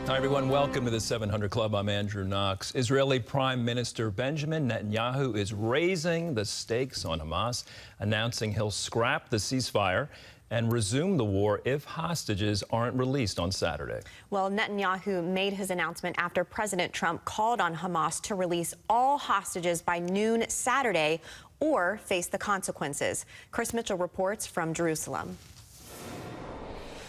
Hi, everyone. Welcome to the 700 Club. I'm Andrew Knox. Israeli Prime Minister Benjamin Netanyahu is raising the stakes on Hamas, announcing he'll scrap the ceasefire and resume the war if hostages aren't released on Saturday. Well, Netanyahu made his announcement after President Trump called on Hamas to release all hostages by noon Saturday or face the consequences. Chris Mitchell reports from Jerusalem.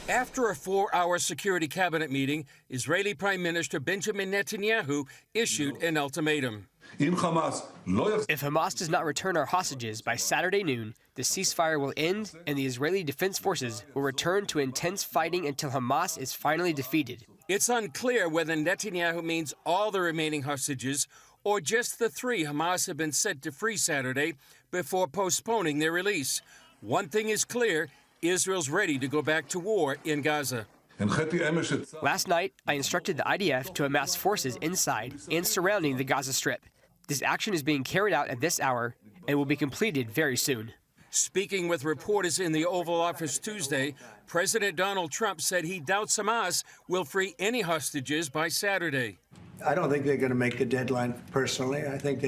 After a 4-hour security cabinet meeting, Israeli Prime Minister Benjamin Netanyahu issued an ultimatum. If Hamas does not return our hostages by Saturday noon, the ceasefire will end and the Israeli Defense Forces will return to intense fighting until Hamas is finally defeated. It's unclear whether Netanyahu means all the remaining hostages or just the 3 Hamas have been set to free Saturday before postponing their release. One thing is clear: Israel's ready to go back to war in Gaza. Last night, I instructed the IDF to amass forces inside and surrounding the Gaza Strip. This action is being carried out at this hour and will be completed very soon. Speaking with reporters in the Oval Office Tuesday, President Donald Trump said he doubts Hamas will free any hostages by Saturday. I don't think they're going to make the deadline personally. I think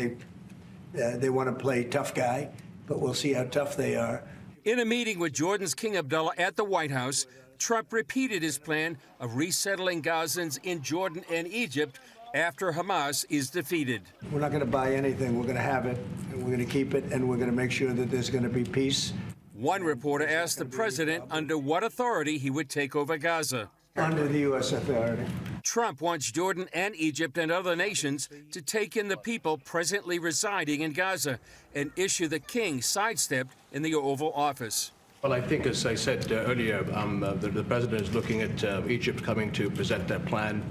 they want to play tough guy, but we'll see how tough they are. In a meeting with Jordan's King Abdullah at the White House, Trump repeated his plan of resettling Gazans in Jordan and Egypt after Hamas is defeated. We're not going to buy anything. We're going to have it, and we're going to keep it, and we're going to make sure that there's going to be peace. One reporter asked the president under what authority he would take over Gaza. Under the U.S. authority. Trump wants Jordan and Egypt and other nations to take in the people presently residing in Gaza, an issue the king sidestepped in the Oval Office. Well, I think, as I said earlier, the president is looking at Egypt coming to present their plan.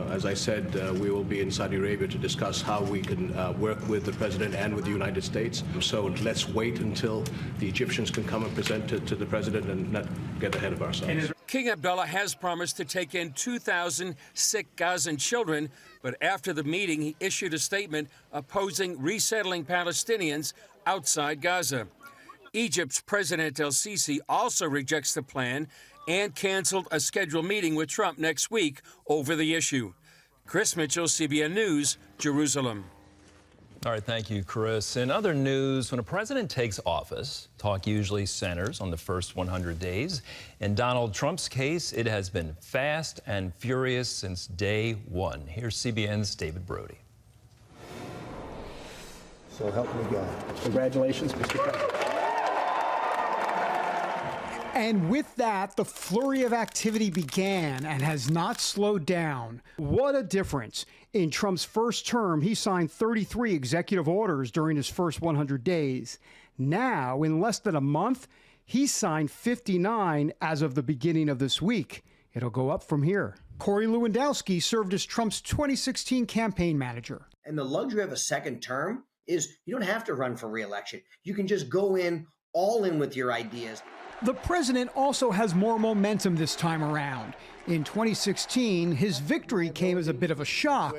As I said, we will be in Saudi Arabia to discuss how we can work with the president and with the United States. So let's wait until the Egyptians can come and present it to the president and not get ahead of ourselves. King Abdullah has promised to take in 2,000 sick Gazan children, but after the meeting, he issued a statement opposing resettling Palestinians outside Gaza. Egypt's President el-Sisi also rejects the plan and canceled a scheduled meeting with Trump next week over the issue. Chris Mitchell, CBN News, Jerusalem. All right, thank you, Chris. In other news, when a president takes office, talk usually centers on the first 100 days. In Donald Trump's case, it has been fast and furious since day one. Here's CBN's David Brody. So help me God. Congratulations, Mr. President. And with that, the flurry of activity began and has not slowed down. What a difference. In Trump's first term, he signed 33 executive orders during his first 100 days. Now, in less than a month, he signed 59 as of the beginning of this week. It'll go up from here. Corey Lewandowski served as Trump's 2016 campaign manager. And the luxury of a second term is you don't have to run for re-election. You can just go in all in with your ideas. The president also has more momentum this time around. In 2016, his victory came as a bit of a shock.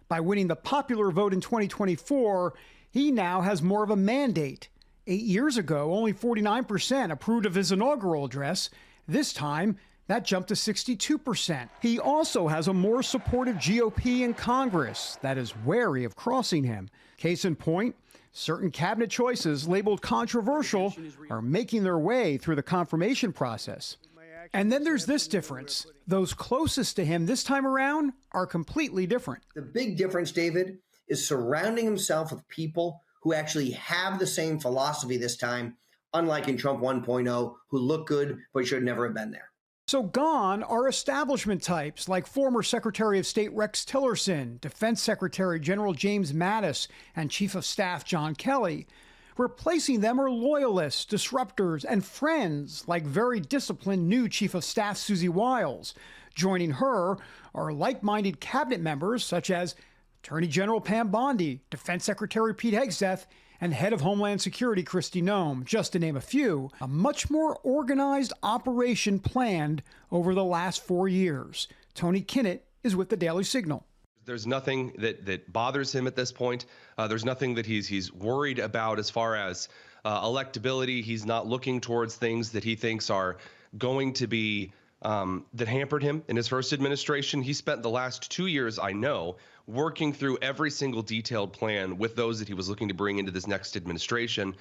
By winning the popular vote in 2024, he now has more of a mandate. 8 years ago, only 49% approved of his inaugural address. This time, that jumped to 62%. He also has a more supportive GOP in Congress that is wary of crossing him. Case in point, certain cabinet choices labeled controversial are making their way through the confirmation process. And then there's this difference. Those closest to him this time around are completely different. The big difference, David, is surrounding himself with people who actually have the same philosophy this time, unlike in Trump 1.0, who look good but should never have been there. So gone are establishment types like former Secretary of State Rex Tillerson, Defense Secretary General James Mattis, and Chief of Staff John Kelly. Replacing them are loyalists, disruptors, and friends like very disciplined new Chief of Staff Susie Wiles. Joining her are like-minded cabinet members such as Attorney General Pam Bondi, Defense Secretary Pete Hegseth, and Head of Homeland Security Kristi Noem, just to name a few. A much more organized operation planned over the last 4 years. Tony Kinnett is with the Daily Signal. There's nothing that bothers him at this point. There's nothing that he's worried about as far as electability. He's not looking towards things that he thinks are going to be that hampered him in his first administration. He spent the last 2 years, I know, working through every single detailed plan with those that he was looking to bring into this next administration.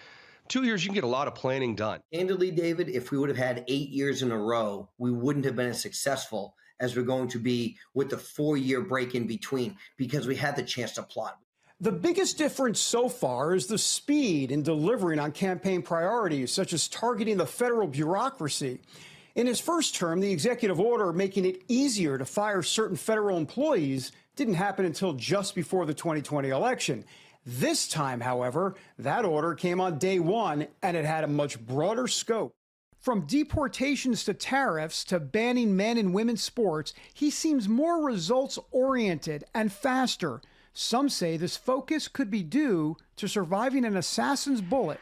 2 years, you can get a lot of planning done. Candidly, David, if we would have had 8 years in a row, we wouldn't have been as successful as we're going to be with the 4-year break in between, because we had the chance to plot. The biggest difference so far is the speed in delivering on campaign priorities, such as targeting the federal bureaucracy. In his first term, the executive order making it easier to fire certain federal employees didn't happen until just before the 2020 election. This time, however, that order came on day one, and it had a much broader scope. From deportations to tariffs to banning men and women's sports, he seems more results-oriented and faster. Some say this focus could be due to surviving an assassin's bullet.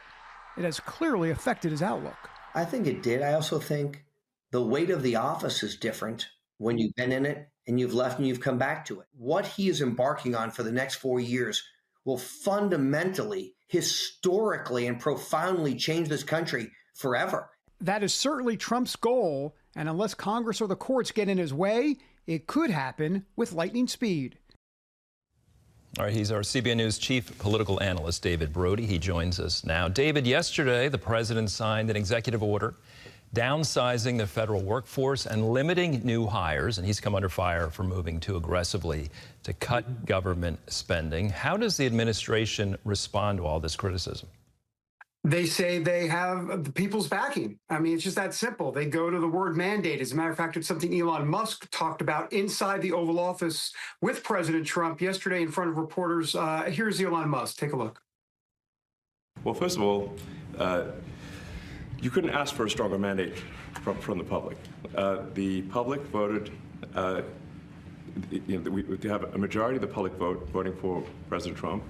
It has clearly affected his outlook. I think it did. I also think the weight of the office is different when you've been in it and you've left and you've come back to it. What he is embarking on for the next 4 years will fundamentally, historically, and profoundly change this country forever. That is certainly Trump's goal, and unless Congress or the courts get in his way, it could happen with lightning speed. All right, he's our CBN News chief political analyst, David Brody. He joins us now. David, yesterday the president signed an executive order downsizing the federal workforce and limiting new hires, and he's come under fire for moving too aggressively to cut government spending. How does the administration respond to all this criticism? They say they have the people's backing. I mean, it's just that simple. They go to the word mandate. As a matter of fact, it's something Elon Musk talked about inside the Oval Office with President Trump yesterday in front of reporters. Here's Elon Musk. Take a look. Well, first of all, you couldn't ask for a stronger mandate from the public. The public voted, we have a majority of the public voting for President Trump.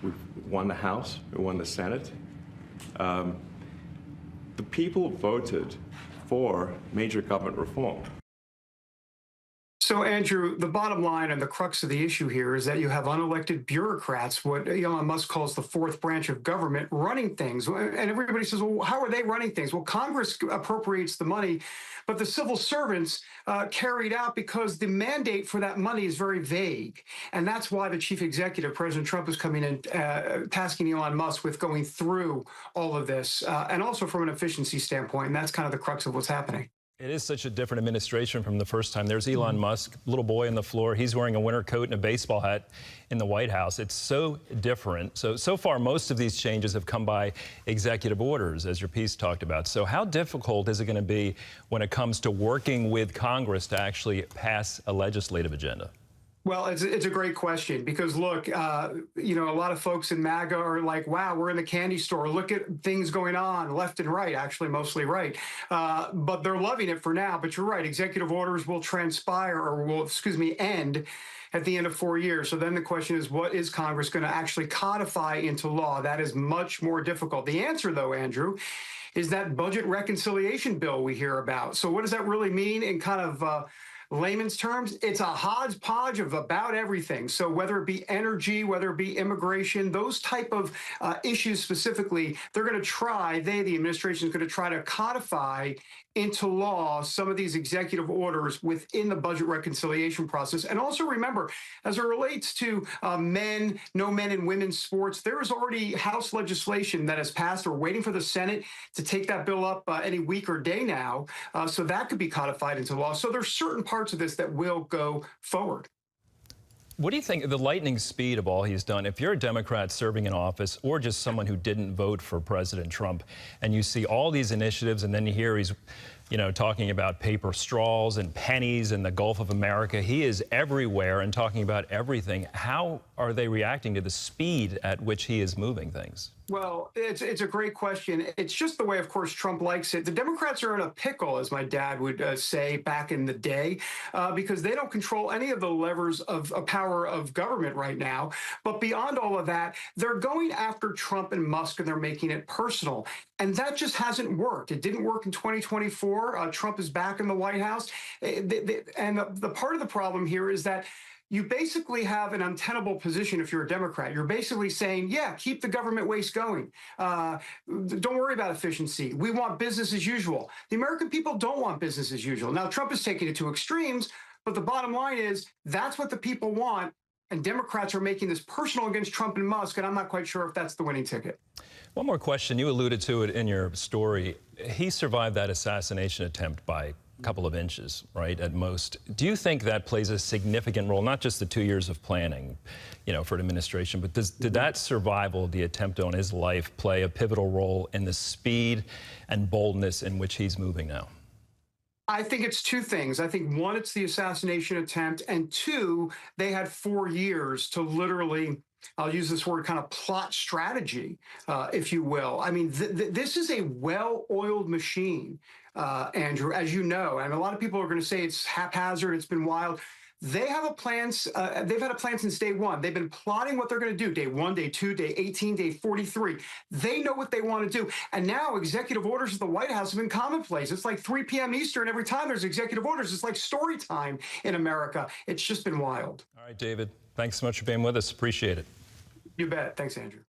We've won the House, we won the Senate. The people voted for major government reform. So, Andrew, the bottom line and the crux of the issue here is that you have unelected bureaucrats, what Elon Musk calls the fourth branch of government, running things. And everybody says, well, how are they running things? Well, Congress appropriates the money, but the civil servants carry it out because the mandate for that money is very vague. And that's why the chief executive, President Trump, is coming in, tasking Elon Musk with going through all of this, and also from an efficiency standpoint. And that's kind of the crux of what's happening. It is such a different administration from the first time. There's Elon Musk, little boy on the floor. He's wearing a winter coat and a baseball hat in the White House. It's so different. So far, most of these changes have come by executive orders, as your piece talked about. So how difficult is it going to be when it comes to working with Congress to actually pass a legislative agenda? Well, it's a great question because, look, a lot of folks in MAGA are like, wow, we're in the candy store. Look at things going on left and right, actually mostly right. But they're loving it for now. But you're right. Executive orders will transpire or will, end at the end of 4 years. So then the question is, what is Congress going to actually codify into law? That is much more difficult. The answer, though, Andrew, is that budget reconciliation bill we hear about. So what does that really mean in kind of layman's terms? It's a hodgepodge of about everything. So whether it be energy, whether it be immigration, those type of issues specifically, they're going to try, the administration is going to try to codify into law some of these executive orders within the budget reconciliation process. And also remember, as it relates to no men and women's sports, there is already House legislation that has passed. We're waiting for the Senate to take that bill up any week or day now. So that could be codified into law. So there's certain parts of this that will go forward. What do you think of the lightning speed of all he's done? If you're a Democrat serving in office or just someone who didn't vote for President Trump and you see all these initiatives and then you hear he's, talking about paper straws and pennies and the Gulf of America, he is everywhere and talking about everything. How are they reacting to the speed at which he is moving things? Well, it's a great question. It's just the way, of course, Trump likes it. The Democrats are in a pickle, as my dad would say back in the day, because they don't control any of the levers of power of government right now. But beyond all of that, they're going after Trump and Musk, and they're making it personal. And that just hasn't worked. It didn't work in 2024. Trump is back in the White House. And the part of the problem here is that you basically have an untenable position if you're a Democrat. You're basically saying, yeah, keep the government waste going. Don't worry about efficiency. We want business as usual. The American people don't want business as usual. Now, Trump is taking it to extremes, but the bottom line is that's what the people want. And Democrats are making this personal against Trump and Musk, and I'm not quite sure if that's the winning ticket. One more question. You alluded to it in your story. He survived that assassination attempt by a couple of inches, right, at most. Do you think that plays a significant role, not just the 2 years of planning, for an administration, but did that survival, the attempt on his life, play a pivotal role in the speed and boldness in which he's moving now? I think it's two things. I think, one, it's the assassination attempt, and two, they had 4 years to literally, I'll use this word, kind of plot strategy, if you will. I mean, this is a well-oiled machine, Andrew, as you know, and a lot of people are going to say it's haphazard, it's been wild. They have a plan. They've had a plan since day one. They've been plotting what they're going to do. Day 1, day 2, day 18, day 43. They know what they want to do. And now executive orders at the White House have been commonplace. It's like 3 p.m. Eastern every time there's executive orders. It's like story time in America. It's just been wild. All right, David, thanks so much for being with us. Appreciate it. You bet. Thanks, Andrew.